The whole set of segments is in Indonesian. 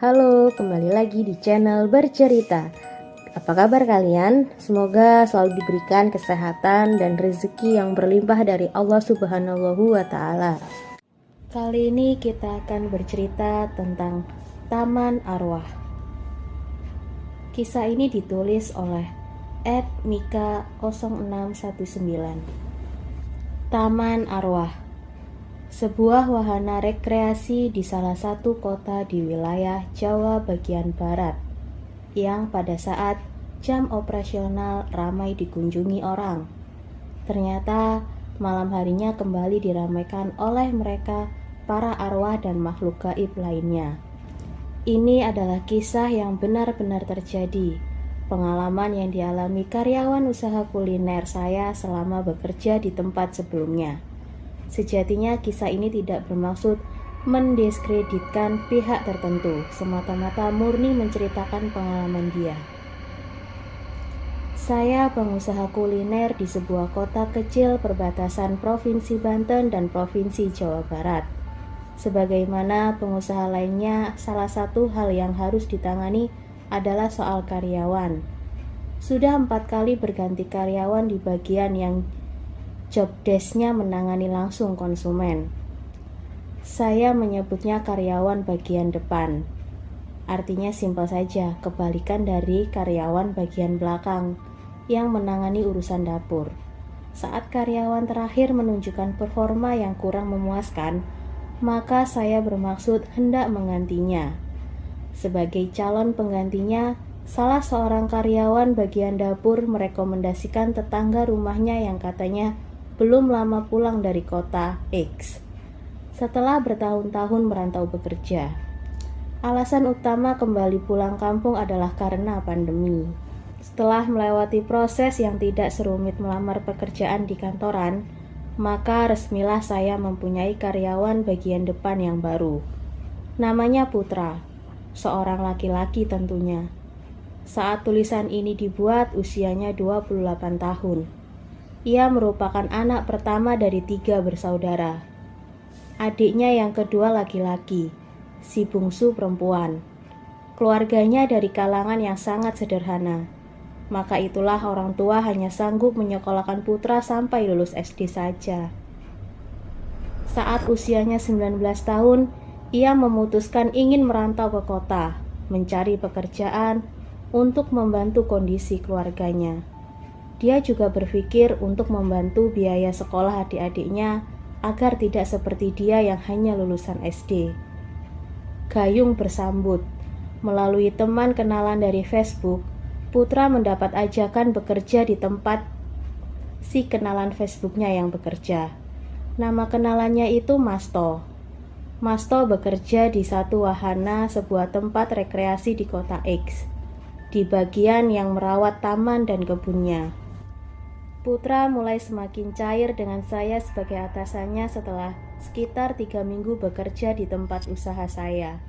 Halo, kembali lagi di channel Bercerita. Apa kabar kalian? Semoga selalu diberikan kesehatan dan rezeki yang berlimpah dari Allah Subhanahu wa Ta'ala. Kali ini kita akan bercerita tentang Taman Arwah. Kisah ini ditulis oleh @mika0619. Taman Arwah, sebuah wahana rekreasi di salah satu kota di wilayah Jawa bagian barat yang pada saat jam operasional ramai dikunjungi orang. Ternyata malam harinya kembali diramaikan oleh mereka para arwah dan makhluk gaib lainnya. Ini adalah kisah yang benar-benar terjadi, pengalaman yang dialami karyawan usaha kuliner saya selama bekerja di tempat sebelumnya. Sejatinya kisah ini tidak bermaksud mendiskreditkan pihak tertentu, semata-mata murni menceritakan pengalaman dia. Saya pengusaha kuliner di sebuah kota kecil perbatasan Provinsi Banten dan Provinsi Jawa Barat. Sebagaimana pengusaha lainnya, salah satu hal yang harus ditangani adalah soal karyawan. Sudah 4 kali berganti karyawan di bagian yang job desk-nya menangani langsung konsumen. Saya menyebutnya karyawan bagian depan. Artinya simpel saja, kebalikan dari karyawan bagian belakang yang menangani urusan dapur. Saat karyawan terakhir menunjukkan performa yang kurang memuaskan, maka saya bermaksud hendak menggantinya. Sebagai calon penggantinya, salah seorang karyawan bagian dapur merekomendasikan tetangga rumahnya yang katanya belum lama pulang dari kota X setelah bertahun-tahun merantau bekerja. Alasan utama kembali pulang kampung adalah karena pandemi. Setelah melewati proses yang tidak serumit melamar pekerjaan di kantoran, maka resmilah saya mempunyai karyawan bagian depan yang baru. Namanya Putra, seorang laki-laki tentunya. Saat tulisan ini dibuat, usianya 28 tahun. Ia merupakan anak pertama dari 3 bersaudara. Adiknya yang kedua laki-laki, si bungsu perempuan. Keluarganya dari kalangan yang sangat sederhana. Maka itulah orang tua hanya sanggup menyekolahkan putra sampai lulus SD saja. Saat usianya 19 tahun, ia memutuskan ingin merantau ke kota, mencari pekerjaan untuk membantu kondisi keluarganya. Dia juga berpikir untuk membantu biaya sekolah adik-adiknya agar tidak seperti dia yang hanya lulusan SD. Gayung bersambut, melalui teman kenalan dari Facebook, Putra mendapat ajakan bekerja di tempat si kenalan Facebooknya yang bekerja. Nama kenalannya itu Masto. Masto bekerja di satu wahana sebuah tempat rekreasi di kota X, di bagian yang merawat taman dan kebunnya. Putra mulai semakin cair dengan saya sebagai atasannya setelah sekitar 3 minggu bekerja di tempat usaha saya.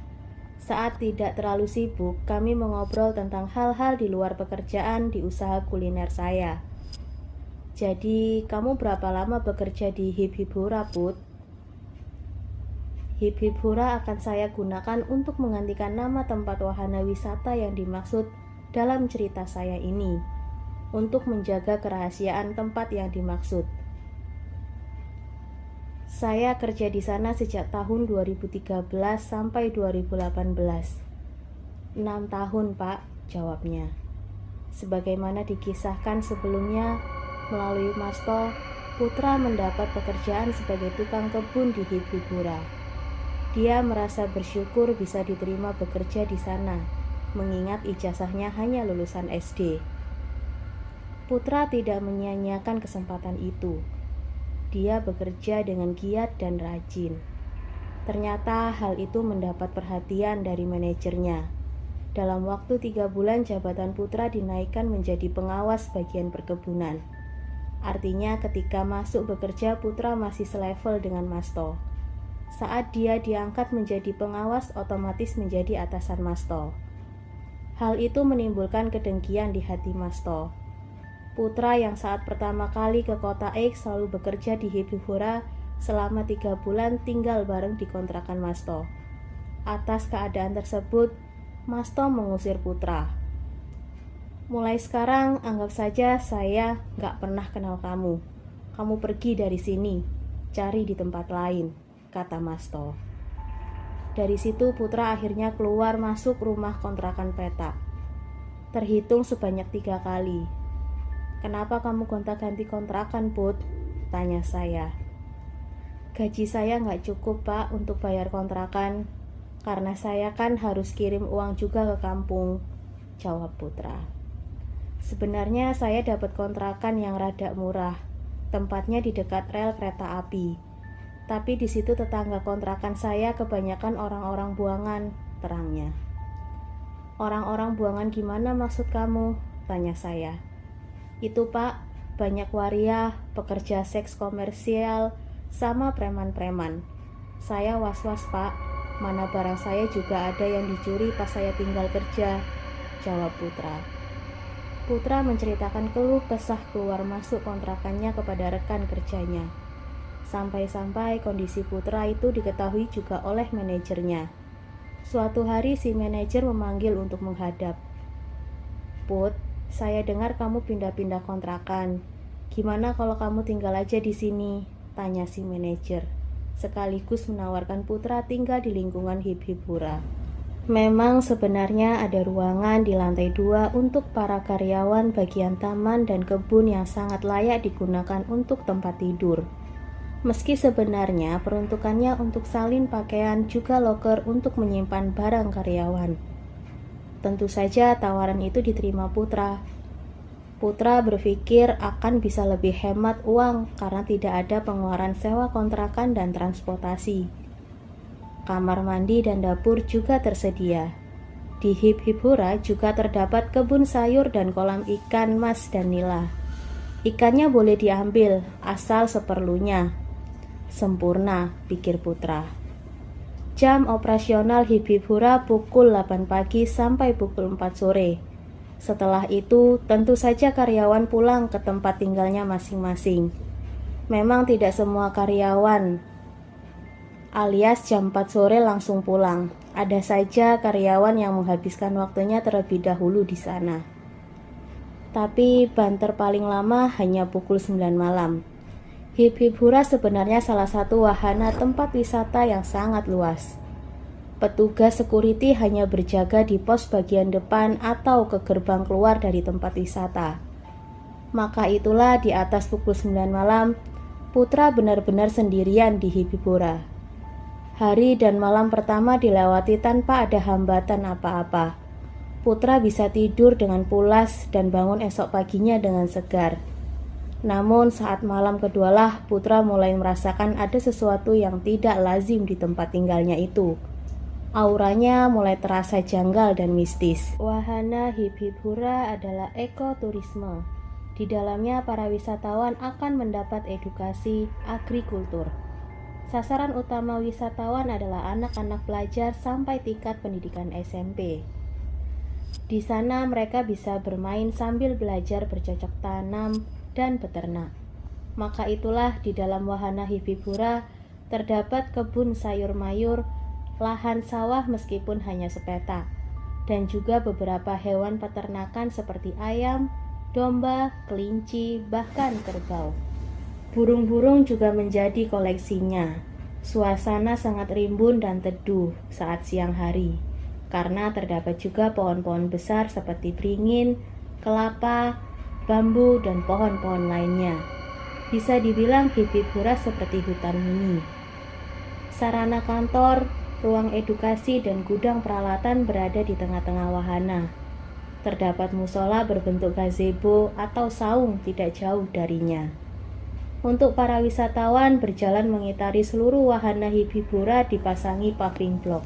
Saat tidak terlalu sibuk, kami mengobrol tentang hal-hal di luar pekerjaan di usaha kuliner saya. Jadi, kamu berapa lama bekerja di Hip Hip Hura, Put? Hip Hip Hura akan saya gunakan untuk menggantikan nama tempat wahana wisata yang dimaksud dalam cerita saya ini, untuk menjaga kerahasiaan tempat yang dimaksud. Saya kerja di sana sejak tahun 2013 sampai 2018. 6 tahun, Pak, jawabnya. Sebagaimana dikisahkan sebelumnya, melalui Masto, Putra mendapat pekerjaan sebagai tukang kebun di Hibibura. Dia merasa bersyukur bisa diterima bekerja di sana, mengingat ijazahnya hanya lulusan SD. Putra tidak menyia-nyiakan kesempatan itu. Dia bekerja dengan giat dan rajin. Ternyata hal itu mendapat perhatian dari manajernya. Dalam waktu 3 bulan jabatan Putra dinaikkan menjadi pengawas bagian perkebunan. Artinya ketika masuk bekerja, Putra masih selevel dengan Masto. Saat dia diangkat menjadi pengawas, otomatis menjadi atasan Masto. Hal itu menimbulkan kedengkian di hati Masto. Putra yang saat pertama kali ke kota X selalu bekerja di Hibibura selama 3 bulan tinggal bareng di kontrakan Masto. Atas keadaan tersebut, Masto mengusir Putra. Mulai sekarang anggap saja saya gak pernah kenal kamu. Kamu pergi dari sini, cari di tempat lain, kata Masto. Dari situ Putra akhirnya keluar masuk rumah kontrakan petak. Terhitung sebanyak 3 kali. Kenapa kamu gonta-ganti kontrakan, Put? Tanya saya. Gaji saya gak cukup, Pak, untuk bayar kontrakan. Karena saya kan harus kirim uang juga ke kampung, jawab Putra. Sebenarnya saya dapat kontrakan yang rada murah, tempatnya di dekat rel kereta api. Tapi di situ tetangga kontrakan saya kebanyakan orang-orang buangan, terangnya. Orang-orang buangan gimana maksud kamu? Tanya saya. Itu, Pak, banyak waria, pekerja seks komersial, sama preman-preman. Saya was-was, Pak. Mana barang saya juga ada yang dicuri pas saya tinggal kerja, jawab Putra. Putra menceritakan keluh kesah keluar masuk kontrakannya kepada rekan kerjanya. Sampai-sampai kondisi Putra itu diketahui juga oleh manajernya. Suatu hari si manajer memanggil untuk menghadap. Put, saya dengar kamu pindah-pindah kontrakan. Gimana kalau kamu tinggal aja di sini? Tanya si manajer. Sekaligus menawarkan Putra tinggal di lingkungan Hip-Hip-Hura. Memang sebenarnya ada ruangan di lantai 2 untuk para karyawan bagian taman dan kebun yang sangat layak digunakan untuk tempat tidur. Meski sebenarnya peruntukannya untuk salin pakaian juga loker untuk menyimpan barang karyawan. Tentu saja tawaran itu diterima Putra. Putra berpikir akan bisa lebih hemat uang karena tidak ada pengeluaran sewa kontrakan dan transportasi. Kamar mandi dan dapur juga tersedia. Di Hip-Hip-Hura juga terdapat kebun sayur dan kolam ikan mas dan nila. Ikannya boleh diambil, asal seperlunya. Sempurna, pikir Putra. Jam operasional Hip-Hip-Hura pukul 8 pagi sampai pukul 4 sore. Setelah itu, tentu saja karyawan pulang ke tempat tinggalnya masing-masing. Memang tidak semua karyawan, alias jam 4 sore langsung pulang. Ada saja karyawan yang menghabiskan waktunya terlebih dahulu di sana. Tapi banter paling lama hanya pukul 9 malam. Hip-Hip-Hura sebenarnya salah satu wahana tempat wisata yang sangat luas. Petugas security hanya berjaga di pos bagian depan atau ke gerbang keluar dari tempat wisata. Maka itulah di atas pukul 9 malam, Putra benar-benar sendirian di Hip-Hip-Hura. Hari dan malam pertama dilewati tanpa ada hambatan apa-apa. Putra bisa tidur dengan pulas dan bangun esok paginya dengan segar. Namun saat malam kedualah Putra mulai merasakan ada sesuatu yang tidak lazim di tempat tinggalnya itu. Auranya mulai terasa janggal dan mistis. Wahana Hip-Hip-Hura adalah ekoturisme. Di dalamnya para wisatawan akan mendapat edukasi agrikultur. Sasaran utama wisatawan adalah anak-anak pelajar sampai tingkat pendidikan SMP. Di sana mereka bisa bermain sambil belajar bercocok tanam dan beternak. Maka itulah di dalam wahana Hip-Hip-Hura terdapat kebun sayur mayur, lahan sawah meskipun hanya sepetak, dan juga beberapa hewan peternakan seperti ayam, domba, kelinci, bahkan kerbau. Burung-burung juga menjadi koleksinya. Suasana sangat rimbun dan teduh saat siang hari, karena terdapat juga pohon-pohon besar seperti beringin, kelapa, bambu, dan pohon-pohon lainnya. Bisa dibilang Hip-Hip-Hura seperti hutan mini. Sarana kantor, ruang edukasi, dan gudang peralatan berada di tengah-tengah wahana. Terdapat musola berbentuk gazebo atau saung tidak jauh darinya. Untuk para wisatawan berjalan mengitari seluruh wahana Hip-Hip-Hura dipasangi paving block.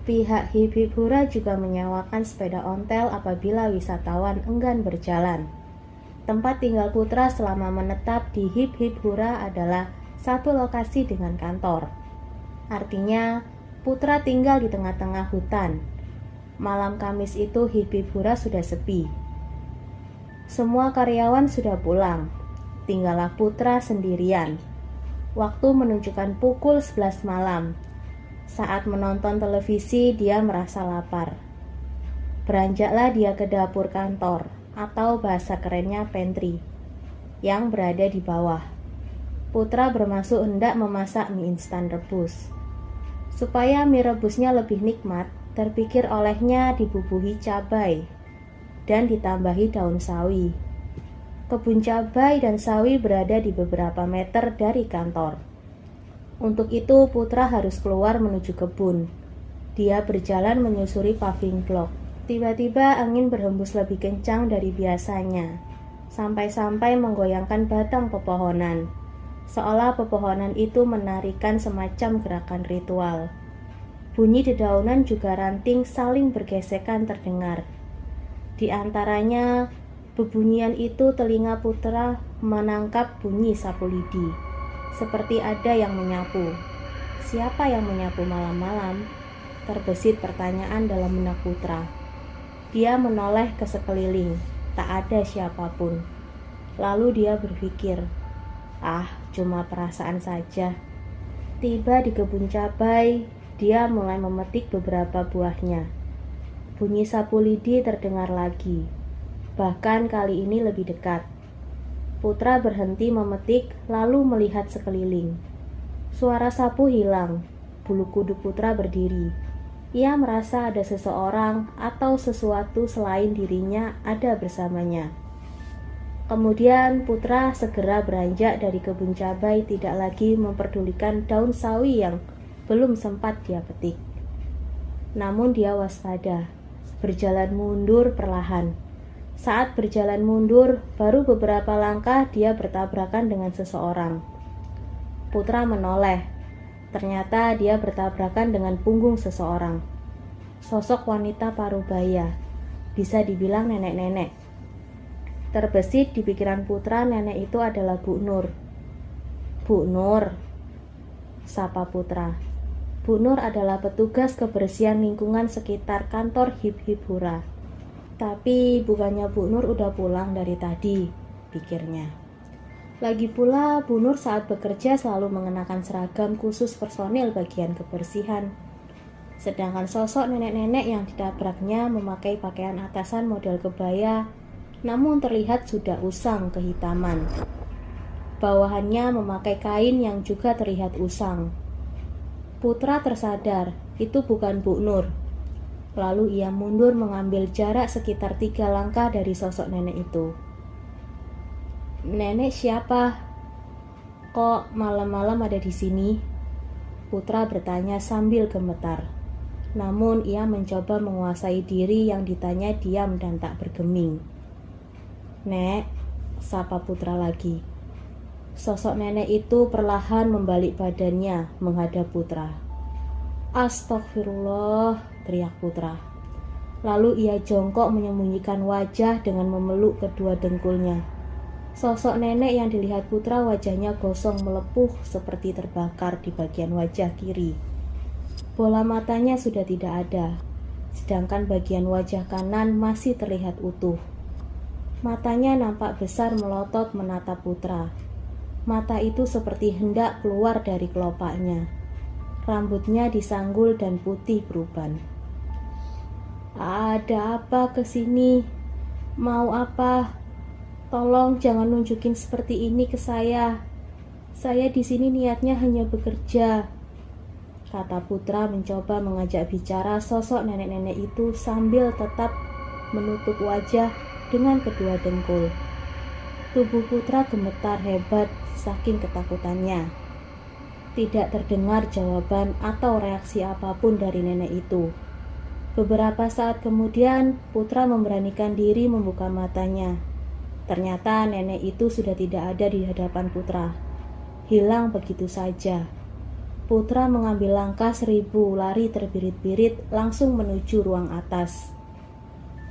Pihak Hip-Hip-Hura juga menyewakan sepeda ontel apabila wisatawan enggan berjalan. Tempat tinggal Putra selama menetap di Hip-Hip-Hura adalah satu lokasi dengan kantor. Artinya, Putra tinggal di tengah-tengah hutan. Malam Kamis itu Hip-Hip-Hura sudah sepi. Semua karyawan sudah pulang. Tinggallah Putra sendirian. Waktu menunjukkan pukul 11 malam. Saat menonton televisi, dia merasa lapar. Beranjaklah dia ke dapur kantor, atau bahasa kerennya pantry, yang berada di bawah. Putra bermaksud hendak memasak mie instan rebus. Supaya mie rebusnya lebih nikmat, terpikir olehnya dibubuhi cabai dan ditambahi daun sawi. Kebun cabai dan sawi berada di beberapa meter dari kantor. Untuk itu Putra harus keluar menuju kebun. Dia berjalan menyusuri paving block. Tiba-tiba angin berhembus lebih kencang dari biasanya, sampai-sampai menggoyangkan batang pepohonan, seolah pepohonan itu menarikan semacam gerakan ritual. Bunyi dedaunan juga ranting saling bergesekan terdengar. Di antaranya, bebunyian itu telinga Putra menangkap bunyi sapu lidi. Seperti ada yang menyapu. Siapa yang menyapu malam-malam? Terbesit pertanyaan dalam benak Putra. Dia menoleh ke sekeliling, tak ada siapapun. Lalu dia berpikir, cuma perasaan saja. Tiba di kebun cabai, dia mulai memetik beberapa buahnya. Bunyi sapu lidi terdengar lagi, bahkan kali ini lebih dekat. Putra berhenti memetik, lalu melihat sekeliling. Suara sapu hilang, bulu kuduk Putra berdiri. Ia merasa ada seseorang atau sesuatu selain dirinya ada bersamanya. Kemudian Putra segera beranjak dari kebun cabai, tidak lagi memperdulikan daun sawi yang belum sempat dia petik. Namun dia waspada, berjalan mundur perlahan. Saat berjalan mundur, baru beberapa langkah dia bertabrakan dengan seseorang. Putra menoleh. Ternyata dia bertabrakan dengan punggung seseorang. Sosok wanita parubaya, bisa dibilang nenek-nenek. Terbesit di pikiran Putra nenek itu adalah Bu Nur. Bu Nur, sapa Putra. Bu Nur adalah petugas kebersihan lingkungan sekitar kantor Hip Hip Hura. Tapi bukannya Bu Nur udah pulang dari tadi, pikirnya. Lagi pula Bu Nur saat bekerja selalu mengenakan seragam khusus personil bagian kebersihan. Sedangkan sosok nenek-nenek yang ditabraknya memakai pakaian atasan model kebaya, namun terlihat sudah usang kehitaman. Bawahannya memakai kain yang juga terlihat usang. Putra tersadar, itu bukan Bu Nur. Lalu ia mundur mengambil jarak sekitar 3 langkah dari sosok nenek itu. Nenek siapa? Kok malam-malam ada di sini? Putra bertanya sambil gemetar. Namun ia mencoba menguasai diri yang ditanya diam dan tak bergeming. Nek, sapa Putra lagi. Sosok nenek itu perlahan membalik badannya menghadap Putra. Astagfirullah, teriak Putra. Lalu ia jongkok menyembunyikan wajah dengan memeluk kedua dengkulnya. Sosok nenek yang dilihat Putra wajahnya gosong melepuh seperti terbakar di bagian wajah kiri. Bola matanya sudah tidak ada, sedangkan bagian wajah kanan masih terlihat utuh. Matanya nampak besar melotot menatap Putra. Mata itu seperti hendak keluar dari kelopaknya. Rambutnya disanggul dan putih beruban. Ada apa kesini? Mau apa? Tolong jangan nunjukin seperti ini ke saya. Saya di sini niatnya hanya bekerja, kata Putra mencoba mengajak bicara sosok nenek-nenek itu sambil tetap menutup wajah dengan kedua dengkul. Tubuh Putra gemetar hebat saking ketakutannya. Tidak terdengar jawaban atau reaksi apapun dari nenek itu. Beberapa saat kemudian, Putra memberanikan diri membuka matanya. Ternyata nenek itu sudah tidak ada di hadapan Putra. Hilang begitu saja. Putra mengambil langkah 1000 lari terbirit-birit langsung menuju ruang atas.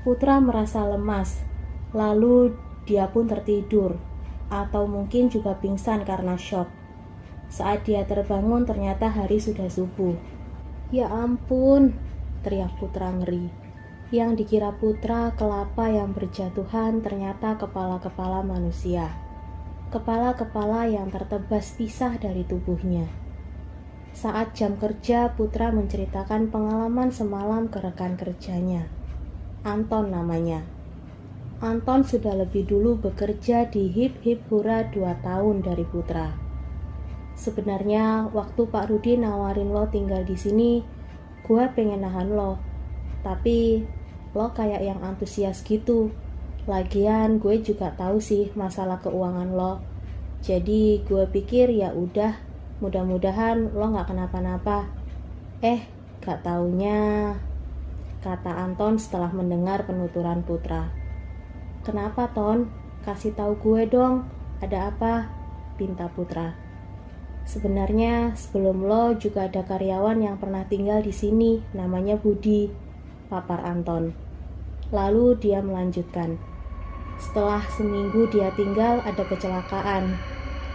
Putra merasa lemas, lalu dia pun tertidur, atau mungkin juga pingsan karena syok. Saat dia terbangun ternyata hari sudah subuh. Ya ampun, teriak Putra ngeri. Yang dikira Putra kelapa yang berjatuhan ternyata kepala-kepala manusia. Kepala-kepala yang tertebas pisah dari tubuhnya. Saat jam kerja, Putra menceritakan pengalaman semalam ke rekan kerjanya. Anton namanya. Anton sudah lebih dulu bekerja di Hip Hip Hura 2 tahun dari Putra. Sebenarnya waktu Pak Rudi nawarin lo tinggal di sini, gue pengen nahan lo. Tapi lo kayak yang antusias gitu. Lagian gue juga tahu sih masalah keuangan lo. Jadi gue pikir ya udah, mudah-mudahan lo gak kenapa-napa. Gak taunya, kata Anton setelah mendengar penuturan Putra. Kenapa Ton? Kasih tahu gue dong, ada apa? Pinta Putra. Sebenarnya sebelum lo juga ada karyawan yang pernah tinggal di sini, namanya Budi, papar Anton. Lalu dia melanjutkan. Setelah seminggu dia tinggal, ada kecelakaan.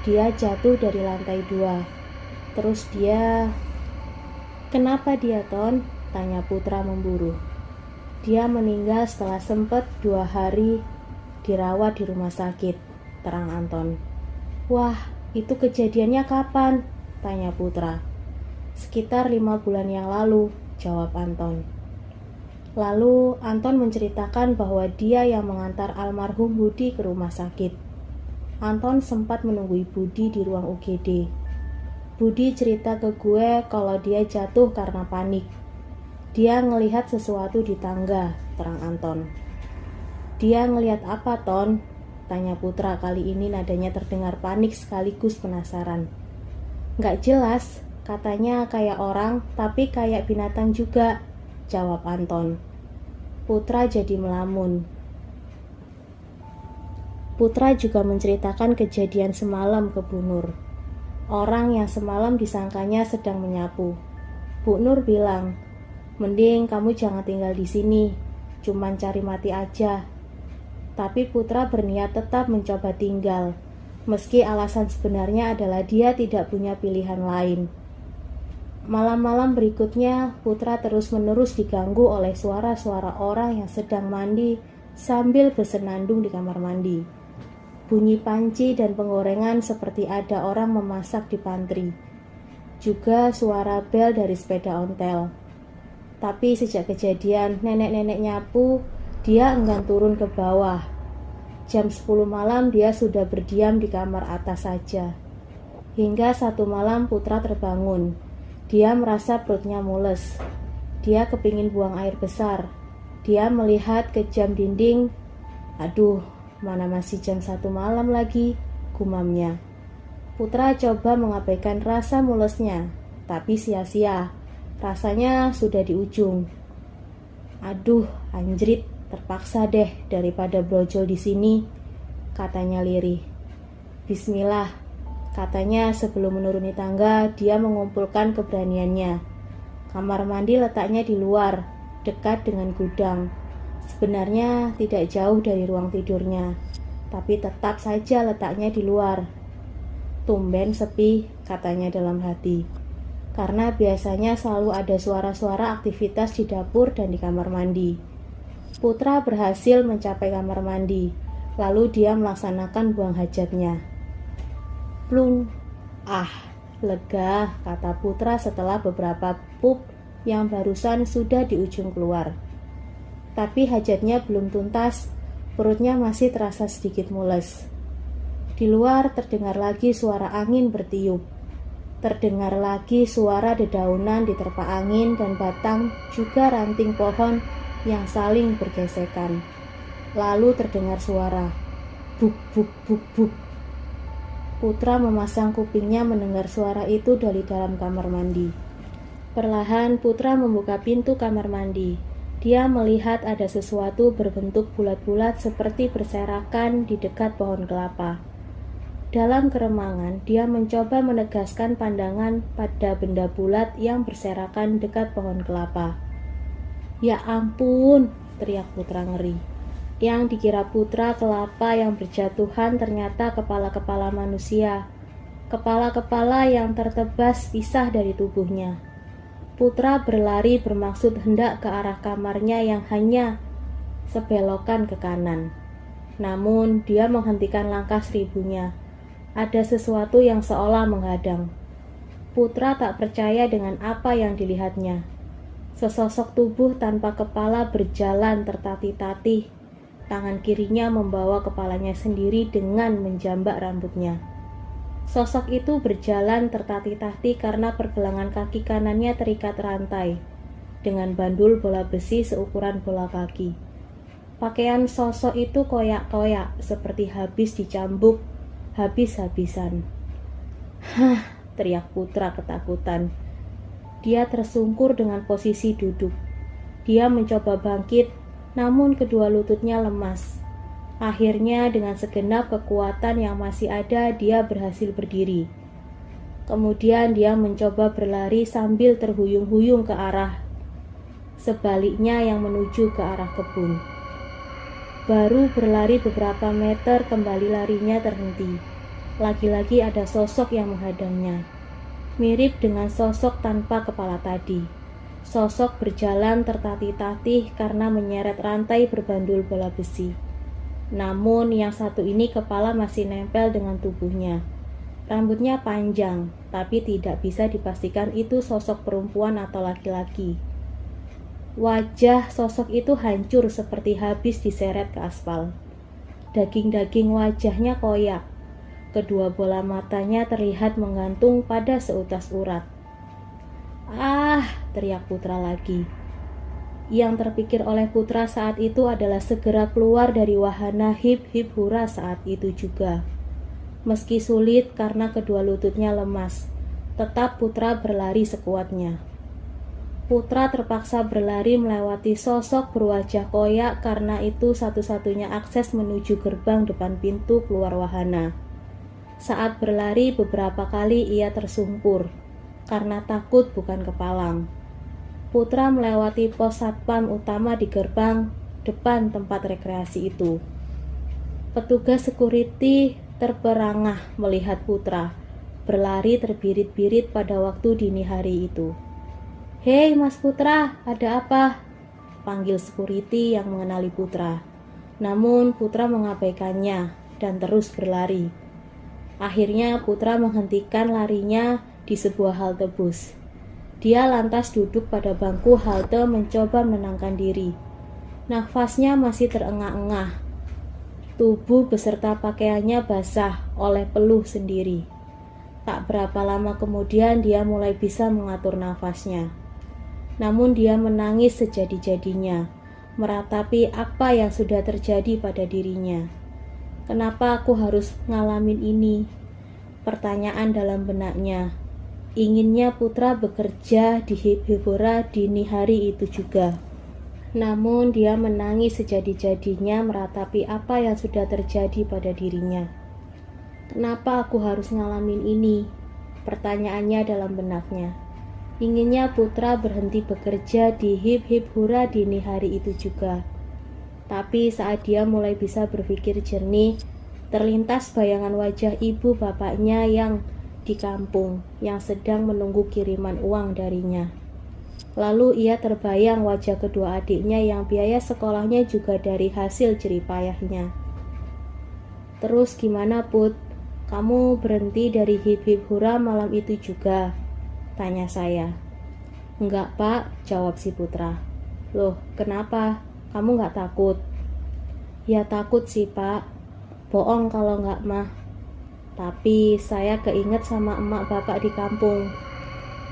Dia jatuh dari lantai 2. Terus dia... Kenapa dia Ton? Tanya Putra memburu. Dia meninggal setelah sempat 2 hari dirawat di rumah sakit, terang Anton. Wah, itu kejadiannya kapan? Tanya Putra. Sekitar 5 bulan yang lalu, jawab Anton. Lalu Anton menceritakan bahwa dia yang mengantar almarhum Budi ke rumah sakit. Anton sempat menunggu Budi di ruang UGD. Budi cerita ke gue kalau dia jatuh karena panik. Dia ngelihat sesuatu di tangga, terang Anton. Dia ngelihat apa Ton? Tanya Putra, kali ini nadanya terdengar panik sekaligus penasaran. Gak jelas, katanya kayak orang tapi kayak binatang juga, jawab Anton. Putra jadi melamun. Putra juga menceritakan kejadian semalam ke Bu Nur. Orang yang semalam disangkanya sedang menyapu. Bu Nur bilang, mending kamu jangan tinggal di sini, cuman cari mati aja. Tapi Putra berniat tetap mencoba tinggal, meski alasan sebenarnya adalah dia tidak punya pilihan lain. Malam-malam berikutnya, Putra terus-menerus diganggu oleh suara-suara orang yang sedang mandi sambil bersenandung di kamar mandi. Bunyi panci dan penggorengan seperti ada orang memasak di pantry. Juga suara bel dari sepeda ontel. Tapi sejak kejadian nenek-nenek nyapu, dia enggan turun ke bawah. Jam 10 malam dia sudah berdiam di kamar atas saja. Hingga satu malam Putra terbangun. Dia merasa perutnya mules. Dia kepingin buang air besar. Dia melihat ke jam dinding. Aduh, mana masih jam 1 malam lagi, gumamnya. Putra coba mengabaikan rasa mulesnya, tapi sia-sia. Rasanya sudah di ujung. Aduh, anjrit, terpaksa deh daripada brojol di sini, katanya lirih. Bismillah, katanya sebelum menuruni tangga dia mengumpulkan keberaniannya. Kamar mandi letaknya di luar, dekat dengan gudang. Sebenarnya tidak jauh dari ruang tidurnya, tapi tetap saja letaknya di luar. Tumben sepi, katanya dalam hati. Karena biasanya selalu ada suara-suara aktivitas di dapur dan di kamar mandi. Putra berhasil mencapai kamar mandi, lalu dia melaksanakan buang hajatnya. Plung, lega, kata Putra setelah beberapa pup yang barusan sudah di ujung keluar. Tapi hajatnya belum tuntas, perutnya masih terasa sedikit mules. Di luar terdengar lagi suara angin bertiup. Terdengar lagi suara dedaunan diterpa angin dan batang juga ranting pohon yang saling bergesekan. Lalu terdengar suara buk buk buk buk. Putra memasang kupingnya mendengar suara itu dari dalam kamar mandi. Perlahan Putra membuka pintu kamar mandi. Dia melihat ada sesuatu berbentuk bulat-bulat seperti berserakan di dekat pohon kelapa. Dalam keremangan, dia mencoba menegaskan pandangan pada benda bulat yang berserakan dekat pohon kelapa. Ya ampun, teriak Putra ngeri. Yang dikira Putra kelapa yang berjatuhan ternyata kepala-kepala manusia. Kepala-kepala yang tertebas pisah dari tubuhnya. Putra berlari bermaksud hendak ke arah kamarnya yang hanya sebelokan ke kanan. Namun dia menghentikan langkah seribunya. Ada sesuatu yang seolah menghadang. Putra tak percaya dengan apa yang dilihatnya. Sesosok tubuh tanpa kepala berjalan tertatih-tatih. Tangan kirinya membawa kepalanya sendiri dengan menjambak rambutnya. Sosok itu berjalan tertatih-tatih karena pergelangan kaki kanannya terikat rantai dengan bandul bola besi seukuran bola kaki. Pakaian sosok itu koyak-koyak seperti habis dicambuk habis-habisan. "Hah!" teriak Putra ketakutan. Dia tersungkur dengan posisi duduk. Dia mencoba bangkit, namun kedua lututnya lemas. Akhirnya dengan segenap kekuatan yang masih ada, dia berhasil berdiri. Kemudian dia mencoba berlari sambil terhuyung-huyung ke arah sebaliknya yang menuju ke arah kebun. Baru berlari beberapa meter, kembali larinya terhenti. Lagi-lagi ada sosok yang menghadangnya. Mirip dengan sosok tanpa kepala tadi. Sosok berjalan tertatih-tatih karena menyeret rantai berbandul bola besi. Namun yang satu ini kepala masih nempel dengan tubuhnya. Rambutnya panjang, tapi tidak bisa dipastikan itu sosok perempuan atau laki-laki. Wajah sosok itu hancur seperti habis diseret ke aspal. Daging-daging wajahnya koyak. Kedua bola matanya terlihat menggantung pada seutas urat. "Ah!" teriak Putra lagi. Yang terpikir oleh Putra saat itu adalah segera keluar dari wahana hip hip hura saat itu juga. Meski sulit karena kedua lututnya lemas, tetap Putra berlari sekuatnya. Putra terpaksa berlari melewati sosok berwajah koyak karena itu satu-satunya akses menuju gerbang depan pintu keluar wahana. Saat berlari beberapa kali ia tersungkur karena takut bukan kepalang. Putra melewati pos satpam utama di gerbang depan tempat rekreasi itu. Petugas security terperangah melihat Putra berlari terbirit-birit pada waktu dini hari itu. "Hei Mas Putra, ada apa?" panggil security yang mengenali Putra. Namun Putra mengabaikannya dan terus berlari. Akhirnya Putra menghentikan larinya di sebuah halte bus. Dia lantas duduk pada bangku halte mencoba menenangkan diri. Nafasnya masih terengah-engah. Tubuh beserta pakaiannya basah oleh peluh sendiri. Tak berapa lama kemudian dia mulai bisa mengatur nafasnya. Namun dia menangis sejadi-jadinya, meratapi apa yang sudah terjadi pada dirinya. "Kenapa aku harus ngalamin ini?" Pertanyaan dalam benaknya. Inginnya Putra bekerja di Hibhibura dini hari itu juga. Namun dia menangis sejadi-jadinya meratapi apa yang sudah terjadi pada dirinya. "Kenapa aku harus ngalamin ini?" Pertanyaannya dalam benaknya. Inginnya Putra berhenti bekerja di Hibhibura dini hari itu juga. Tapi saat dia mulai bisa berpikir jernih, terlintas bayangan wajah ibu bapaknya yang di kampung yang sedang menunggu kiriman uang darinya. Lalu ia terbayang wajah kedua adiknya yang biaya sekolahnya juga dari hasil jerih payahnya. "Terus gimana Put? Kamu berhenti dari hip-hip hura malam itu juga?" tanya saya. "Enggak Pak," jawab si Putra. "Loh kenapa? Kamu nggak takut?" "Ya takut sih Pak. Bohong kalau nggak mah. Tapi saya keinget sama emak bapak di kampung.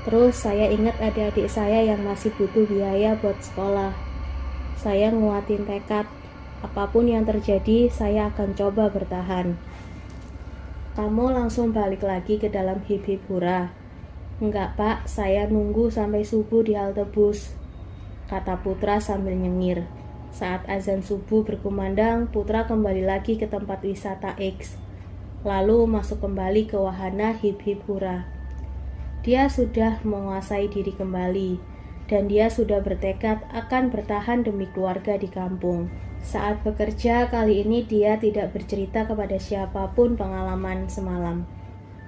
Terus saya ingat adik-adik saya yang masih butuh biaya buat sekolah. Saya nguatin tekad. Apapun yang terjadi, saya akan coba bertahan." "Kamu langsung balik lagi ke dalam hip-hip hura?" "Enggak Pak, saya nunggu sampai subuh di halte bus," kata Putra sambil nyengir. Saat azan subuh berkumandang, Putra kembali lagi ke tempat wisata X, lalu masuk kembali ke wahana hip-hip hura. Dia sudah menguasai diri kembali, dan dia sudah bertekad akan bertahan demi keluarga di kampung. Saat bekerja kali ini dia tidak bercerita kepada siapapun pengalaman semalam.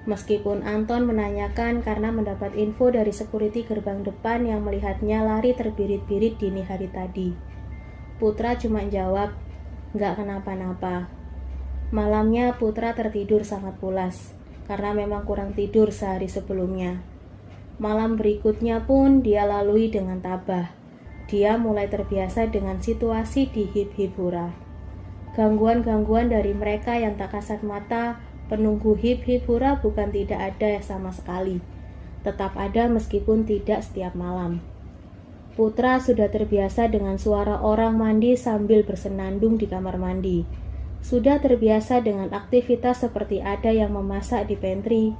Meskipun Anton menanyakan karena mendapat info dari security gerbang depan yang melihatnya lari terbirit-birit dini hari tadi. Putra cuma jawab, "Nggak kenapa-napa." Malamnya Putra tertidur sangat pulas, karena memang kurang tidur sehari sebelumnya. Malam berikutnya pun dia lalui dengan tabah. Dia mulai terbiasa dengan situasi di Hip-Hip-Hura. Gangguan-gangguan dari mereka yang tak kasat mata, penunggu Hip-Hip-Hura bukan tidak ada sama sekali. Tetap ada meskipun tidak setiap malam. Putra sudah terbiasa dengan suara orang mandi sambil bersenandung di kamar mandi. Sudah terbiasa dengan aktivitas seperti ada yang memasak di pantry.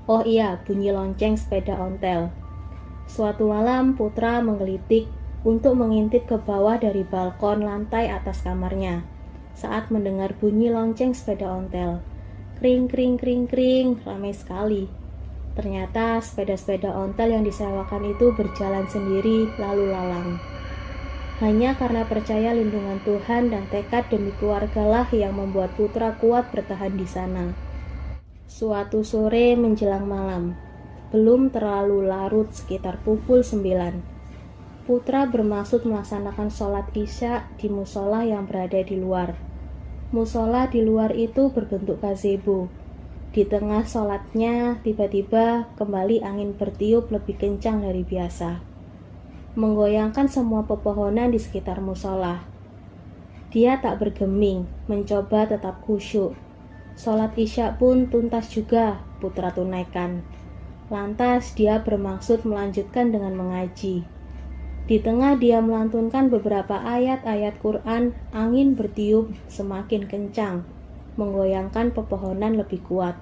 Oh iya, bunyi lonceng sepeda ontel. Suatu malam Putra menggelitik untuk mengintip ke bawah dari balkon lantai atas kamarnya. Saat mendengar bunyi lonceng sepeda ontel, kring kring kring kring, ramai sekali. Ternyata sepeda-sepeda ontel yang disewakan itu berjalan sendiri lalu lalang. Hanya karena percaya lindungan Tuhan dan tekad demi keluargalah yang membuat Putra kuat bertahan di sana. Suatu sore menjelang malam, belum terlalu larut sekitar pukul 9, Putra bermaksud melaksanakan sholat isya di musola yang berada di luar. Musola di luar itu berbentuk gazebo. Di tengah sholatnya, tiba-tiba kembali angin bertiup lebih kencang dari biasa, menggoyangkan semua pepohonan di sekitar musola. Dia tak bergeming, mencoba tetap khusyuk. Sholat isya pun tuntas juga Putra tunaikan. Lantas dia bermaksud melanjutkan dengan mengaji. Di tengah dia melantunkan beberapa ayat-ayat Quran, angin bertiup semakin kencang, menggoyangkan pepohonan lebih kuat.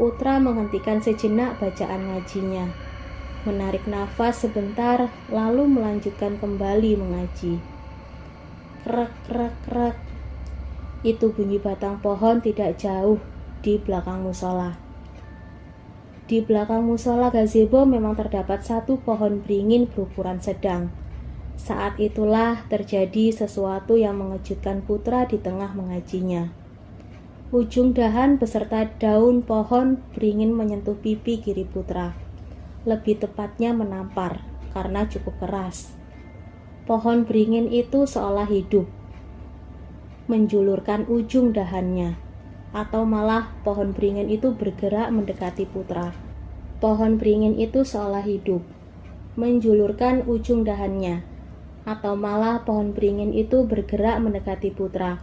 Putra menghentikan sejenak bacaan ngajinya, menarik nafas sebentar, lalu melanjutkan kembali mengaji. Krek, krek, krek. Itu bunyi batang pohon tidak jauh di belakang musola. Di belakang musola gazebo memang terdapat satu pohon beringin berukuran sedang. Saat itulah terjadi sesuatu yang mengejutkan Putra di tengah mengajinya. Ujung dahan beserta daun pohon beringin menyentuh pipi kiri Putra. Lebih tepatnya menampar karena cukup keras. Pohon beringin itu seolah hidup, menjulurkan ujung dahannya, atau malah pohon beringin itu bergerak mendekati Putra. Pohon beringin itu seolah hidup, menjulurkan ujung dahannya, atau malah pohon beringin itu bergerak mendekati Putra.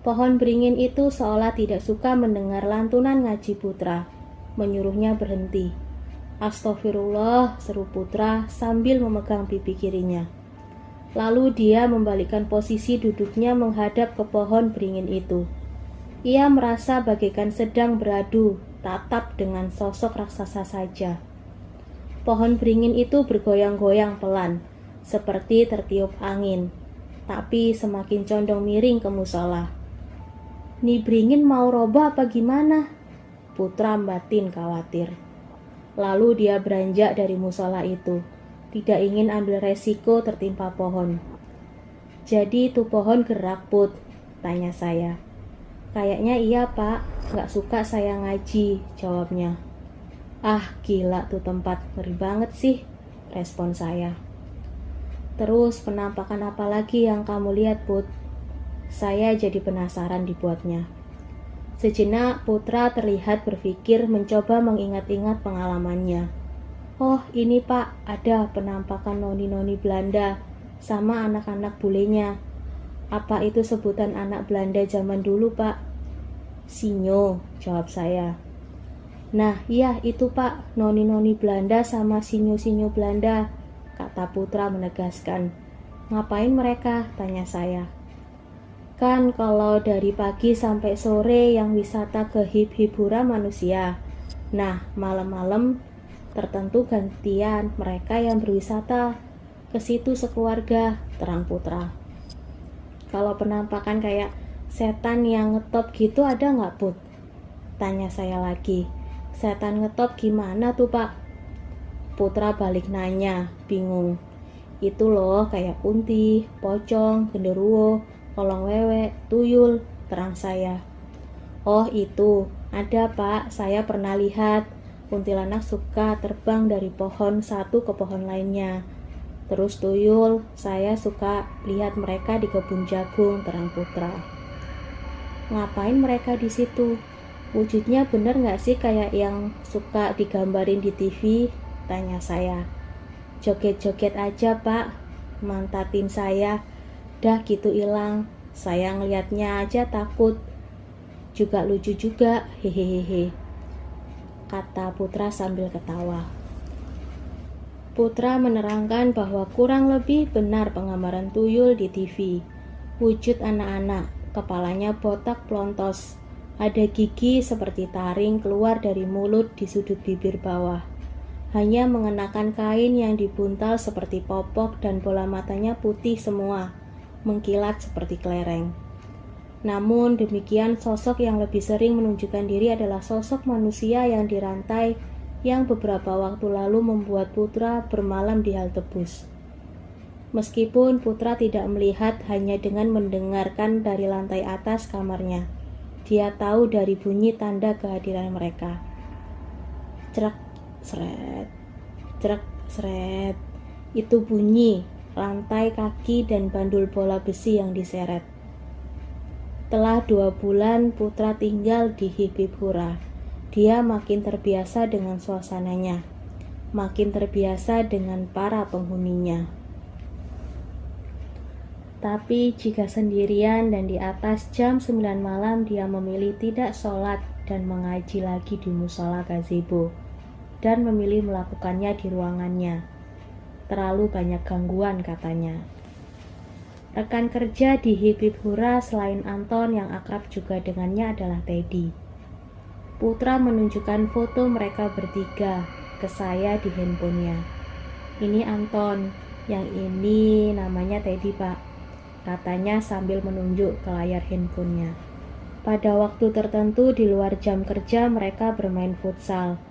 Pohon beringin itu seolah tidak suka mendengar lantunan ngaji Putra, menyuruhnya berhenti. Astagfirullah, seru Putra sambil memegang pipi kirinya. Lalu dia membalikkan posisi duduknya menghadap ke pohon beringin itu. Ia merasa bagaikan sedang beradu tatap dengan sosok raksasa saja. Pohon beringin itu bergoyang-goyang pelan, seperti tertiup angin, tapi semakin condong miring ke musola. Nih beringin mau roboh apa gimana? Putra batin khawatir. Lalu dia beranjak dari musola itu. Tidak ingin ambil resiko tertimpa pohon. Jadi itu pohon gerak, Put? Tanya saya. Kayaknya iya, Pak. Gak suka saya ngaji, jawabnya. Ah, gila tuh tempat, ngeri banget sih, respon saya. Terus penampakan apa lagi yang kamu lihat, Put? Saya jadi penasaran dibuatnya. Sejenak Putra terlihat berpikir mencoba mengingat-ingat pengalamannya. Oh ini Pak, ada penampakan noni-noni Belanda sama anak-anak bulenya. Apa itu sebutan anak Belanda zaman dulu Pak? Sinyo, jawab saya. Nah iya itu Pak, noni-noni Belanda sama sinyo-sinyo Belanda, kata Putra menegaskan. Ngapain mereka? Tanya saya. Kan kalau dari pagi sampai sore yang wisata ke Hip-Hip-Hura manusia. Nah malam-malam tertentu gantian mereka yang berwisata ke situ sekeluarga, terang Putra. Kalau penampakan kayak setan yang ngetop gitu ada nggak Put? Tanya saya lagi. Setan ngetop gimana tuh Pak? Putra balik nanya, bingung. Itu loh kayak kunti, pocong, genderuwo, kolong wewe, tuyul, terang saya. Oh itu, ada Pak, saya pernah lihat. Kuntilanak suka terbang dari pohon satu ke pohon lainnya. Terus tuyul, saya suka lihat mereka di kebun jagung, terang Putra. Ngapain mereka di situ? Wujudnya bener nggak sih kayak yang suka digambarin di TV? Tanya saya. Joget-joget aja Pak, mantatin saya. Dah gitu ilang. Saya ngeliatnya aja takut. Juga lucu juga, hehehe, kata Putra sambil ketawa. Putra menerangkan bahwa kurang lebih benar penggambaran tuyul di TV. Wujud anak-anak, kepalanya botak plontos. Ada gigi seperti taring keluar dari mulut di sudut bibir bawah. Hanya mengenakan kain yang dibuntal seperti popok dan bola matanya putih semua, mengkilat seperti kelereng. Namun demikian, sosok yang lebih sering menunjukkan diri adalah sosok manusia yang dirantai yang beberapa waktu lalu membuat Putra bermalam di halte bus. Meskipun Putra tidak melihat, hanya dengan mendengarkan dari lantai atas kamarnya, dia tahu dari bunyi tanda kehadiran mereka. Cerak, seret, cerak, seret. Itu bunyi lantai kaki dan bandul bola besi yang diseret. Telah 2 bulan Putra tinggal di Hipipura. Dia makin terbiasa dengan suasananya, makin terbiasa dengan para penghuninya. Tapi jika sendirian dan di atas jam 9 malam, dia memilih tidak sholat dan mengaji lagi di musola gazebo, dan memilih melakukannya di ruangannya. Terlalu banyak gangguan, katanya. Rekan kerja di Hipipura selain Anton yang akrab juga dengannya adalah Teddy. Putra menunjukkan foto mereka bertiga ke saya di handphonenya. Ini Anton, yang ini namanya Teddy Pak, katanya sambil menunjuk ke layar handphonenya. Pada waktu tertentu di luar jam kerja mereka bermain futsal.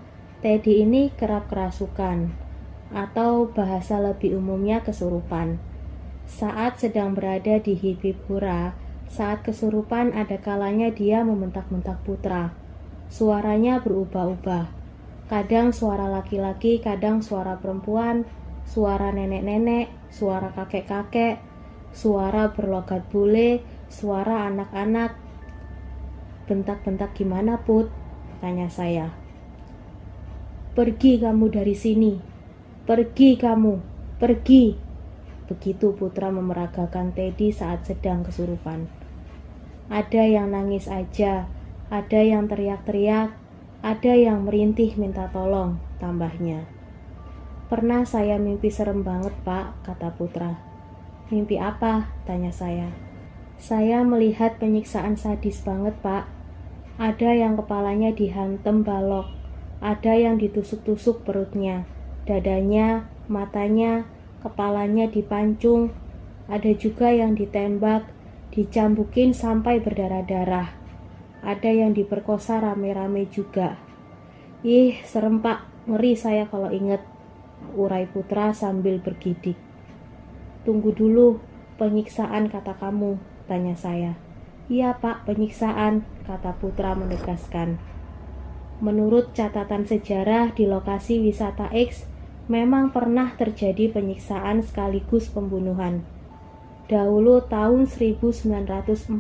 Teddy ini kerap kerasukan, atau bahasa lebih umumnya kesurupan. Saat sedang berada di Hipipura, saat kesurupan ada kalanya dia membentak-bentak Putra. Suaranya berubah-ubah, kadang suara laki-laki, kadang suara perempuan, suara nenek-nenek, suara kakek-kakek, suara berlogat bule, suara anak-anak. Bentak-bentak gimana Put? Tanya saya. Pergi kamu dari sini, pergi kamu, pergi. Begitu Putra memeragakan Teddy saat sedang kesurupan. Ada yang nangis aja, ada yang teriak-teriak, ada yang merintih minta tolong, tambahnya. Pernah saya mimpi serem banget Pak, kata Putra. Mimpi apa? Tanya saya. Saya melihat penyiksaan sadis banget Pak. Ada yang kepalanya dihantam balok, ada yang ditusuk-tusuk perutnya, dadanya, matanya, kepalanya dipancung, ada juga yang ditembak, dicambukin sampai berdarah-darah. Ada yang diperkosa rame-rame juga. Ih, serem Pak, ngeri saya kalau inget, urai Putra sambil bergidik. Tunggu dulu, penyiksaan kata kamu, tanya saya. Iya Pak, penyiksaan, kata Putra menegaskan. Menurut catatan sejarah di lokasi wisata X, memang pernah terjadi penyiksaan sekaligus pembunuhan. Dahulu tahun 1942,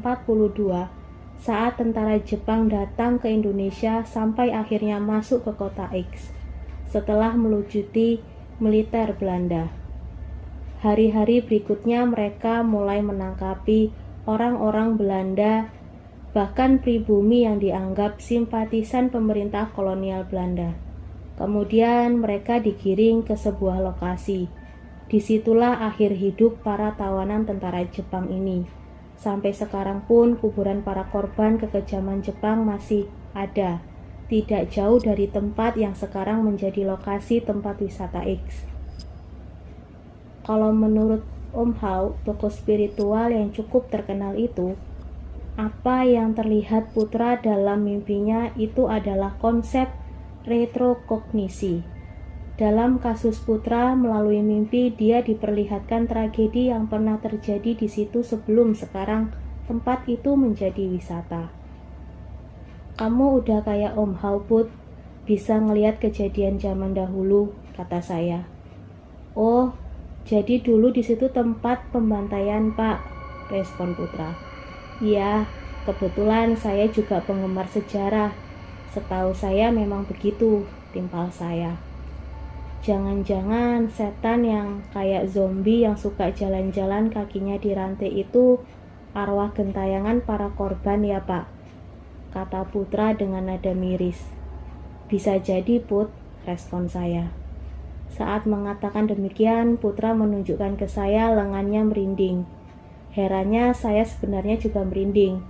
saat tentara Jepang datang ke Indonesia sampai akhirnya masuk ke kota X setelah melucuti militer Belanda. Hari-hari berikutnya mereka mulai menangkapi orang-orang Belanda, bahkan pribumi yang dianggap simpatisan pemerintah kolonial Belanda. Kemudian mereka digiring ke sebuah lokasi. Disitulah akhir hidup para tawanan tentara Jepang ini. Sampai sekarang pun kuburan para korban kekejaman Jepang masih ada, tidak jauh dari tempat yang sekarang menjadi lokasi tempat wisata X. Kalau menurut Om Hao, tokoh spiritual yang cukup terkenal itu, apa yang terlihat Putra dalam mimpinya itu adalah konsep retrokognisi. Dalam kasus Putra, melalui mimpi dia diperlihatkan tragedi yang pernah terjadi di situ sebelum sekarang tempat itu menjadi wisata. Kamu udah kayak Om Hao Put, bisa ngelihat kejadian zaman dahulu, kata saya. Oh, jadi dulu di situ tempat pembantaian Pak, respon Putra. Iya, kebetulan saya juga penggemar sejarah. Setahu saya memang begitu, timpal saya. Jangan-jangan setan yang kayak zombie yang suka jalan-jalan kakinya dirantai itu arwah gentayangan para korban ya Pak, kata Putra dengan nada miris. Bisa jadi Put, respon saya. Saat mengatakan demikian, Putra menunjukkan ke saya lengannya merinding. Herannya saya sebenarnya juga merinding.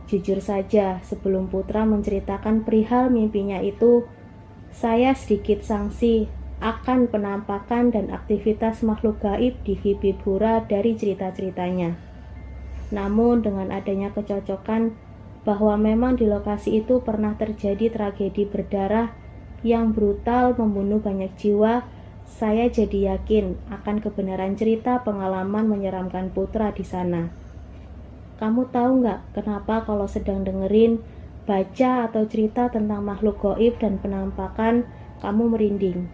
Jujur saja, sebelum Putra menceritakan perihal mimpinya itu, saya sedikit sangsi akan penampakan dan aktivitas makhluk gaib di Hibibura dari cerita-ceritanya. Namun dengan adanya kecocokan bahwa memang di lokasi itu pernah terjadi tragedi berdarah yang brutal membunuh banyak jiwa, saya jadi yakin akan kebenaran cerita pengalaman menyeramkan Putra di sana. Kamu tahu nggak kenapa kalau sedang dengerin, baca atau cerita tentang makhluk gaib dan penampakan, kamu merinding?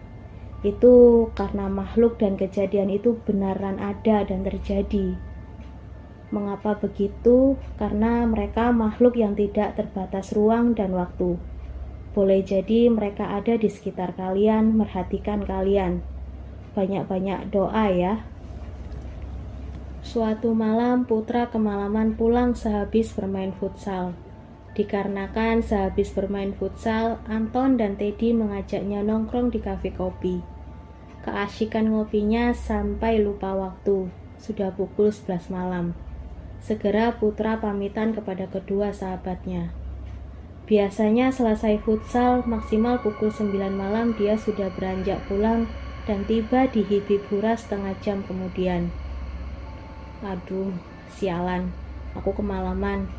Itu karena makhluk dan kejadian itu benaran ada dan terjadi. Mengapa begitu? Karena mereka makhluk yang tidak terbatas ruang dan waktu. Boleh jadi mereka ada di sekitar kalian, merhatikan kalian. Banyak-banyak doa ya. Suatu malam Putra kemalaman pulang sehabis bermain futsal. Dikarenakan sehabis bermain futsal, Anton dan Teddy mengajaknya nongkrong di kafe kopi. Keasyikan ngopinya sampai lupa waktu, sudah pukul 11 malam. Segera Putra pamitan kepada kedua sahabatnya. Biasanya selesai futsal maksimal pukul 9 malam dia sudah beranjak pulang dan tiba di Hibibura setengah jam kemudian. Aduh, sialan, aku kemalaman.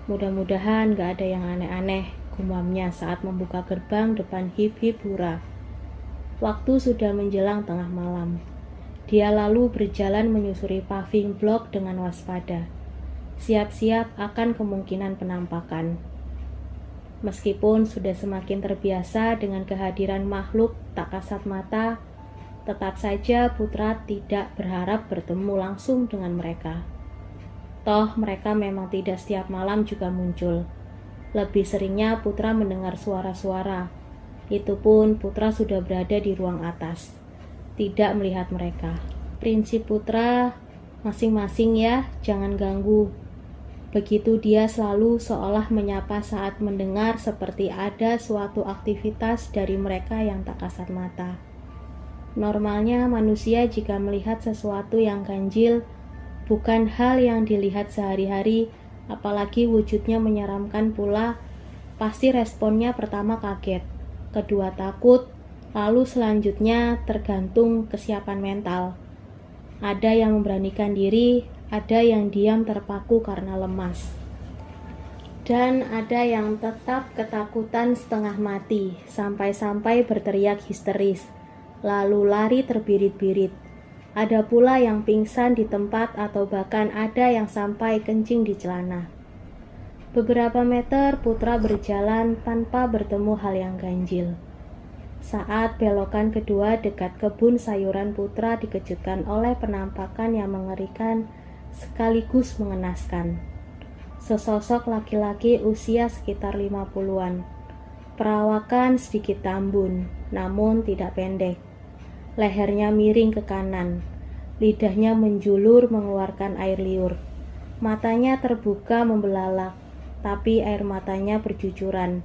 Mudah-mudahan gak ada yang aneh-aneh, gumamnya saat membuka gerbang depan Hibibura. Waktu sudah menjelang tengah malam. Dia lalu berjalan menyusuri paving blok dengan waspada, siap-siap akan kemungkinan penampakan. Meskipun sudah semakin terbiasa dengan kehadiran makhluk tak kasat mata, tetap saja Putra tidak berharap bertemu langsung dengan mereka. Toh mereka memang tidak setiap malam juga muncul. Lebih seringnya Putra mendengar suara-suara. Itu pun Putra sudah berada di ruang atas, tidak melihat mereka. Prinsip Putra, masing-masing ya, jangan ganggu. Begitu dia selalu seolah menyapa saat mendengar seperti ada suatu aktivitas dari mereka yang tak kasat mata. Normalnya manusia jika melihat sesuatu yang ganjil, bukan hal yang dilihat sehari-hari, apalagi wujudnya menyeramkan pula, pasti responnya pertama kaget, kedua takut, lalu selanjutnya tergantung kesiapan mental. Ada yang memberanikan diri, ada yang diam terpaku karena lemas, dan ada yang tetap ketakutan setengah mati, sampai-sampai berteriak histeris, lalu lari terbirit-birit. Ada pula yang pingsan di tempat atau bahkan ada yang sampai kencing di celana. Beberapa meter Putra berjalan tanpa bertemu hal yang ganjil. Saat belokan kedua dekat kebun sayuran, Putra dikejutkan oleh penampakan yang mengerikan sekaligus mengenaskan. Sesosok laki-laki usia sekitar 50-an. Perawakan sedikit tambun, namun tidak pendek. Lehernya miring ke kanan, lidahnya menjulur mengeluarkan air liur. Matanya terbuka membelalak, tapi air matanya bercucuran,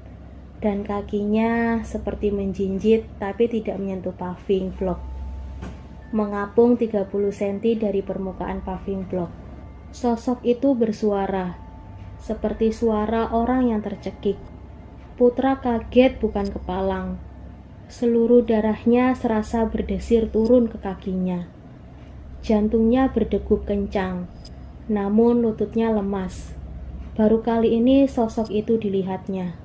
dan kakinya seperti menjinjit tapi tidak menyentuh paving blok. Mengapung 30 cm dari permukaan paving blok. Sosok itu bersuara, seperti suara orang yang tercekik. Putra kaget bukan kepalang. Seluruh darahnya serasa berdesir turun ke kakinya. Jantungnya berdegup kencang, namun lututnya lemas. Baru kali ini sosok itu dilihatnya.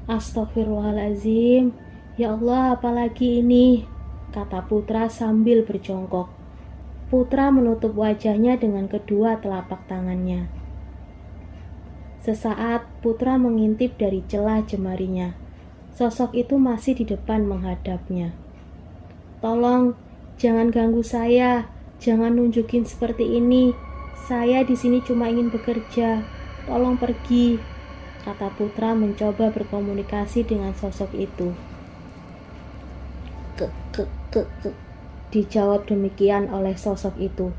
Astagfirullahaladzim, ya Allah, apalagi ini? Kata Putra sambil berjongkok. Putra menutup wajahnya dengan kedua telapak tangannya. Sesaat Putra mengintip dari celah jemarinya. Sosok itu masih di depan menghadapnya. Tolong, jangan ganggu saya, jangan nunjukin seperti ini. Saya di sini cuma ingin bekerja. Tolong pergi, kata Putra mencoba berkomunikasi dengan sosok itu. Dijawab demikian oleh sosok itu.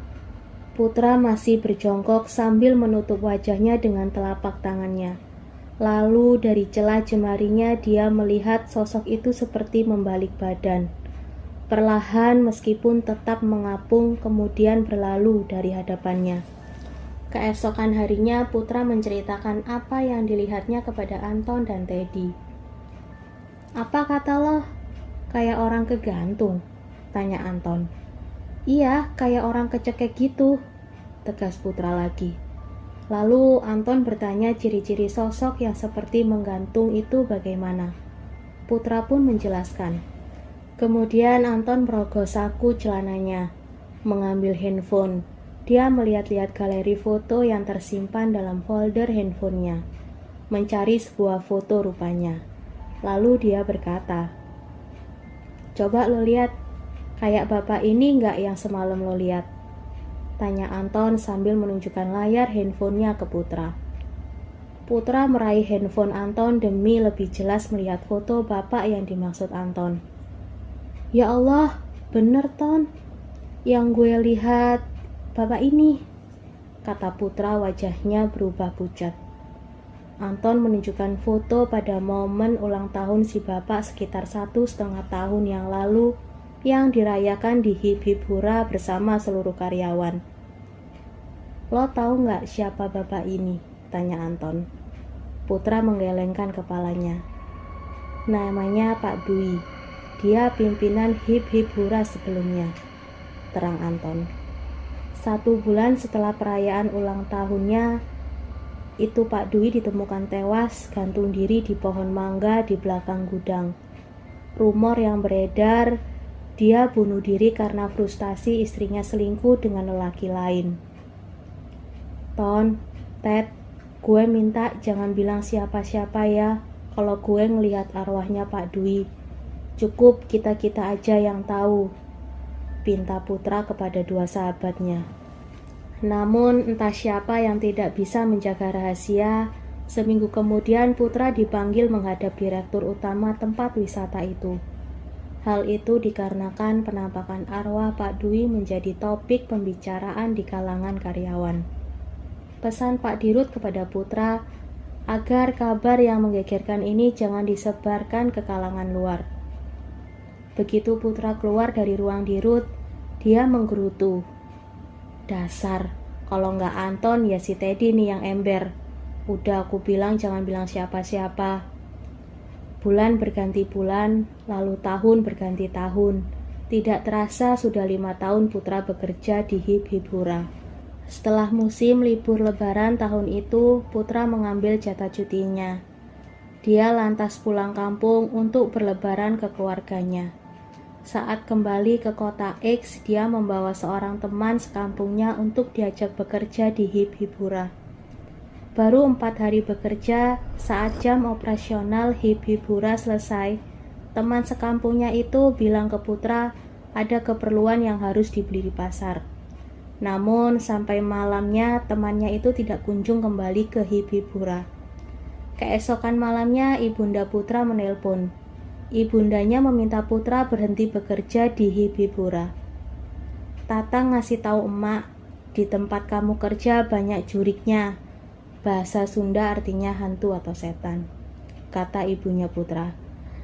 Putra masih berjongkok sambil menutup wajahnya dengan telapak tangannya. Lalu dari celah jemarinya dia melihat sosok itu seperti membalik badan. Perlahan meskipun tetap mengapung kemudian berlalu dari hadapannya. Keesokan harinya Putra menceritakan apa yang dilihatnya kepada Anton dan Teddy. "Apa kata lo? Kayak orang kegantung?" tanya Anton. "Iya, kayak orang kecekek gitu," tegas Putra lagi. Lalu Anton bertanya ciri-ciri sosok yang seperti menggantung itu bagaimana. Putra pun menjelaskan. Kemudian Anton merogoh saku celananya, mengambil handphone. Dia melihat-lihat galeri foto yang tersimpan dalam folder handphonenya, mencari sebuah foto rupanya. Lalu dia berkata, "Coba lo lihat, kayak bapak ini nggak yang semalam lo lihat?" tanya Anton sambil menunjukkan layar handphonenya ke Putra. Putra meraih handphone Anton demi lebih jelas melihat foto bapak yang dimaksud Anton. "Ya Allah, bener Ton, yang gue lihat bapak ini," kata Putra wajahnya berubah pucat. Anton menunjukkan foto pada momen ulang tahun si bapak sekitar 1,5 tahun yang lalu yang dirayakan di Hip Hip Hura bersama seluruh karyawan. "Lo tahu nggak siapa bapak ini?" tanya Anton. Putra menggelengkan kepalanya. "Namanya Pak Dwi. Dia pimpinan Hip Hip Hura sebelumnya," terang Anton. 1 bulan setelah perayaan ulang tahunnya, itu Pak Dwi ditemukan tewas gantung diri di pohon mangga di belakang gudang. Rumor yang beredar, dia bunuh diri karena frustasi istrinya selingkuh dengan lelaki lain. "Ton, Ted, gue minta jangan bilang siapa-siapa ya kalau gue ngelihat arwahnya Pak Dwi. Cukup kita-kita aja yang tahu," pinta Putra kepada 2 sahabatnya. Namun entah siapa yang tidak bisa menjaga rahasia, seminggu kemudian Putra dipanggil menghadap direktur utama tempat wisata itu. Hal itu dikarenakan penampakan arwah Pak Dwi menjadi topik pembicaraan di kalangan karyawan. Pesan Pak Dirut kepada Putra agar kabar yang menggegerkan ini jangan disebarkan ke kalangan luar. Begitu Putra keluar dari ruang Dirut, dia menggerutu. "Dasar, kalau nggak Anton ya si Teddy nih yang ember. Udah aku bilang jangan bilang siapa-siapa." Bulan berganti bulan, lalu tahun berganti tahun. Tidak terasa sudah 5 tahun Putra bekerja di Hip Hip Hura. Setelah musim libur lebaran tahun itu, Putra mengambil jatah cutinya. Dia lantas pulang kampung untuk berlebaran ke keluarganya. Saat kembali ke kota X, dia membawa seorang teman sekampungnya untuk diajak bekerja di Hip Hip Hura. Baru 4 hari bekerja, saat jam operasional Hip Hip Hura selesai, teman sekampungnya itu bilang ke Putra ada keperluan yang harus dibeli di pasar. Namun sampai malamnya temannya itu tidak kunjung kembali ke Hip Hip Hura. Keesokan malamnya ibunda Putra menelpon. Ibundanya meminta Putra berhenti bekerja di Hip Hip Hura. "Tata ngasih tahu emak, di tempat kamu kerja banyak juriknya." Bahasa Sunda artinya hantu atau setan, kata ibunya Putra.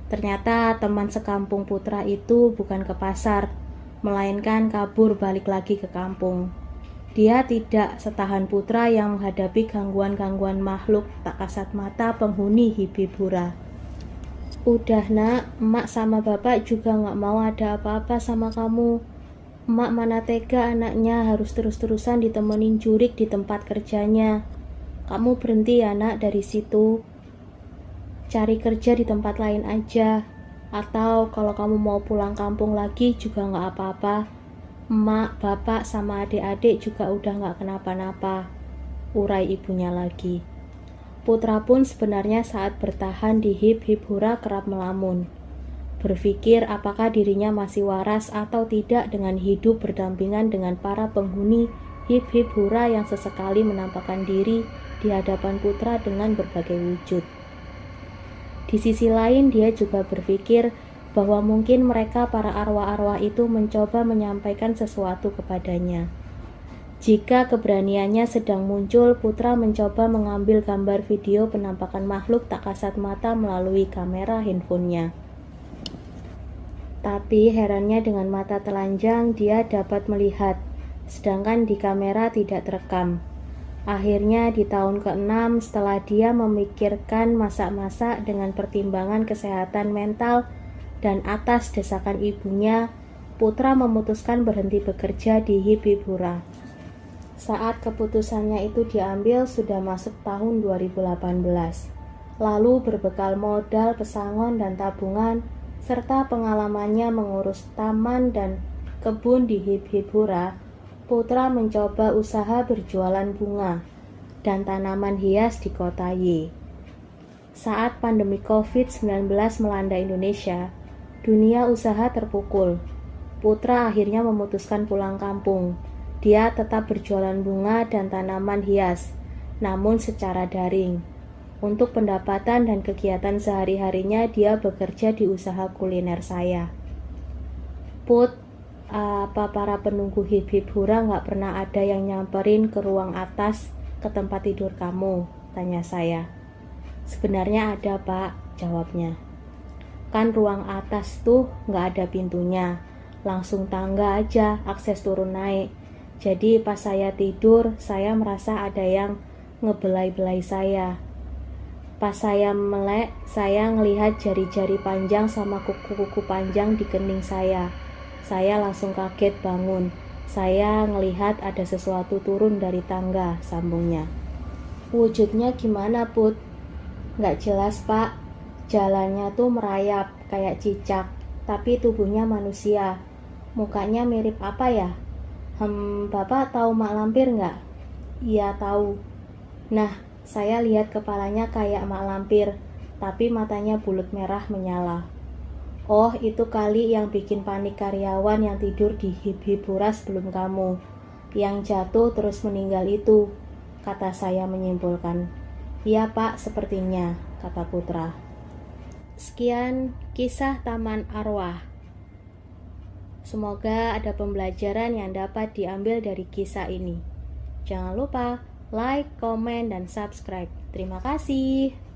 Ternyata teman sekampung Putra itu bukan ke pasar, melainkan kabur balik lagi ke kampung. Dia tidak setahan Putra yang menghadapi gangguan-gangguan makhluk tak kasat mata penghuni Hip Hip Hura. "Udah nak, emak sama bapak juga gak mau ada apa-apa sama kamu. Emak mana tega anaknya harus terus-terusan ditemenin jurik di tempat kerjanya. Kamu berhenti ya nak dari situ. Cari kerja di tempat lain aja. Atau kalau kamu mau pulang kampung lagi juga gak apa-apa. Emak, bapak, sama adik-adik juga udah gak kenapa-napa," urai ibunya lagi. Putra pun sebenarnya saat bertahan di Hip Hip Hura kerap melamun. Berpikir apakah dirinya masih waras atau tidak dengan hidup berdampingan dengan para penghuni Hip Hip Hura yang sesekali menampakkan diri di hadapan Putra dengan berbagai wujud. Di sisi lain dia juga berpikir bahwa mungkin mereka para arwah-arwah itu mencoba menyampaikan sesuatu kepadanya. Jika keberaniannya sedang muncul, Putra mencoba mengambil gambar video penampakan makhluk tak kasat mata melalui kamera handphonenya. Tapi herannya dengan mata telanjang dia dapat melihat, sedangkan di kamera tidak terekam. Akhirnya di tahun ke-6 setelah dia memikirkan masak-masak dengan pertimbangan kesehatan mental dan atas desakan ibunya, Putra memutuskan berhenti bekerja di Hibibura. Saat keputusannya itu diambil sudah masuk tahun 2018. Lalu berbekal modal pesangon dan tabungan serta pengalamannya mengurus taman dan kebun di Hibibura, Putra mencoba usaha berjualan bunga dan tanaman hias di kota Y. Saat pandemi COVID-19 melanda Indonesia, dunia usaha terpukul. Putra akhirnya memutuskan pulang kampung. Dia tetap berjualan bunga dan tanaman hias, namun secara daring. Untuk pendapatan dan kegiatan sehari-harinya dia bekerja di usaha kuliner saya. Put, apa para penunggu Hibibura nggak pernah ada yang nyamperin ke ruang atas ke tempat tidur kamu? Tanya saya. Sebenarnya ada, Pak, jawabnya. Kan ruang atas tuh nggak ada pintunya, langsung tangga aja akses turun naik. Jadi pas saya tidur, saya merasa ada yang ngebelai-belai saya. Pas saya melek, saya ngelihat jari-jari panjang sama kuku-kuku panjang di kening saya. Saya langsung kaget bangun. Saya ngelihat ada sesuatu turun dari tangga, sambungnya. Wujudnya gimana, Put? Nggak jelas, Pak. Jalannya tuh merayap, kayak cicak, tapi tubuhnya manusia. Mukanya mirip apa ya? Bapak tahu mak lampir nggak? Iya tahu. Nah, saya lihat kepalanya kayak mak lampir, tapi matanya bulat merah menyala. Oh, itu kali yang bikin panik karyawan yang tidur di Hibibura sebelum kamu. Yang jatuh terus meninggal itu, kata saya menyimpulkan. Iya Pak, sepertinya, kata Putra. Sekian kisah Taman Arwah. Semoga ada pembelajaran yang dapat diambil dari kisah ini. Jangan lupa like, komen, dan subscribe. Terima kasih.